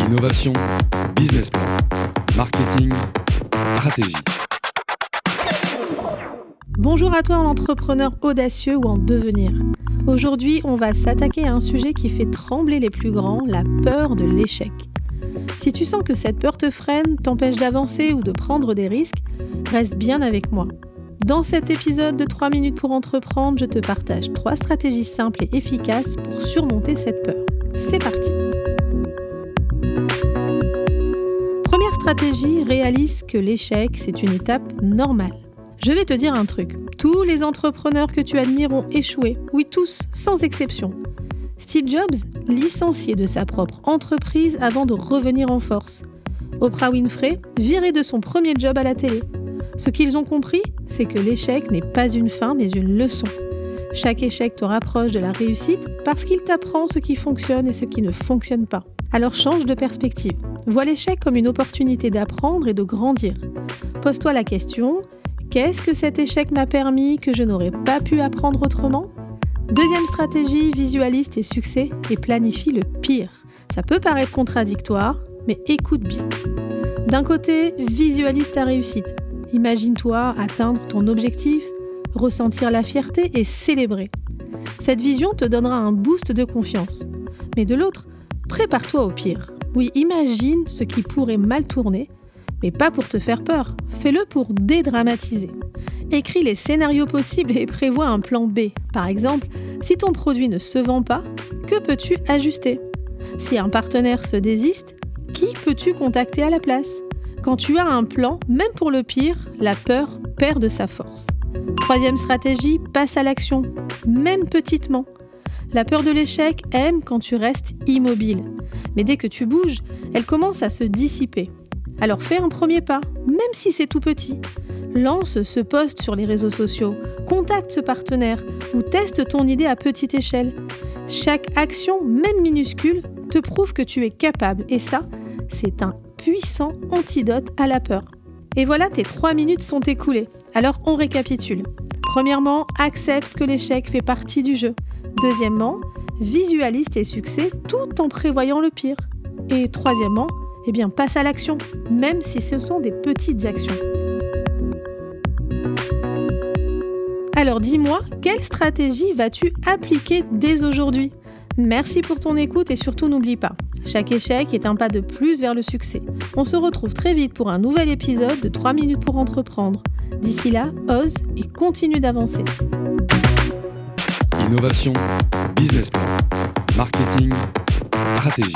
Innovation, business plan, marketing, stratégie. Bonjour à toi l'entrepreneur audacieux ou en devenir. Aujourd'hui, on va s'attaquer à un sujet qui fait trembler les plus grands, la peur de l'échec. Si tu sens que cette peur te freine, t'empêche d'avancer ou de prendre des risques, reste bien avec moi. Dans cet épisode de 3 minutes pour entreprendre, je te partage 3 stratégies simples et efficaces pour surmonter cette peur. C'est parti! Première stratégie, réalise que l'échec, c'est une étape normale. Je vais te dire un truc, tous les entrepreneurs que tu admires ont échoué, oui tous, sans exception. Steve Jobs, licencié de sa propre entreprise avant de revenir en force. Oprah Winfrey, virée de son premier job à la télé. Ce qu'ils ont compris, c'est que l'échec n'est pas une fin mais une leçon. Chaque échec te rapproche de la réussite parce qu'il t'apprend ce qui fonctionne et ce qui ne fonctionne pas. Alors change de perspective. Vois l'échec comme une opportunité d'apprendre et de grandir. Pose-toi la question, qu'est-ce que cet échec m'a permis que je n'aurais pas pu apprendre autrement ? Deuxième stratégie, visualise tes succès et planifie le pire. Ça peut paraître contradictoire, mais écoute bien. D'un côté, visualise ta réussite. Imagine-toi atteindre ton objectif, ressentir la fierté et célébrer. Cette vision te donnera un boost de confiance. Mais de l'autre, prépare-toi au pire. Oui, imagine ce qui pourrait mal tourner, mais pas pour te faire peur. Fais-le pour dédramatiser. Écris les scénarios possibles et prévois un plan B. Par exemple, si ton produit ne se vend pas, que peux-tu ajuster ? Si un partenaire se désiste, qui peux-tu contacter à la place ? Quand tu as un plan, même pour le pire, la peur perd de sa force. Troisième stratégie, passe à l'action, même petitement. La peur de l'échec aime quand tu restes immobile. Mais dès que tu bouges, elle commence à se dissiper. Alors fais un premier pas, même si c'est tout petit. Lance ce post sur les réseaux sociaux, contacte ce partenaire ou teste ton idée à petite échelle. Chaque action, même minuscule, te prouve que tu es capable et ça, c'est un puissant antidote à la peur. Et voilà, tes 3 minutes sont écoulées. Alors on récapitule. Premièrement, accepte que l'échec fait partie du jeu. Deuxièmement, visualise tes succès tout en prévoyant le pire. Et troisièmement, passe à l'action, même si ce sont des petites actions. Alors dis-moi, quelle stratégie vas-tu appliquer dès aujourd'hui ? Merci pour ton écoute et surtout n'oublie pas, chaque échec est un pas de plus vers le succès. On se retrouve très vite pour un nouvel épisode de 3 minutes pour entreprendre. D'ici là, ose et continue d'avancer. Innovation, business plan, marketing, stratégie.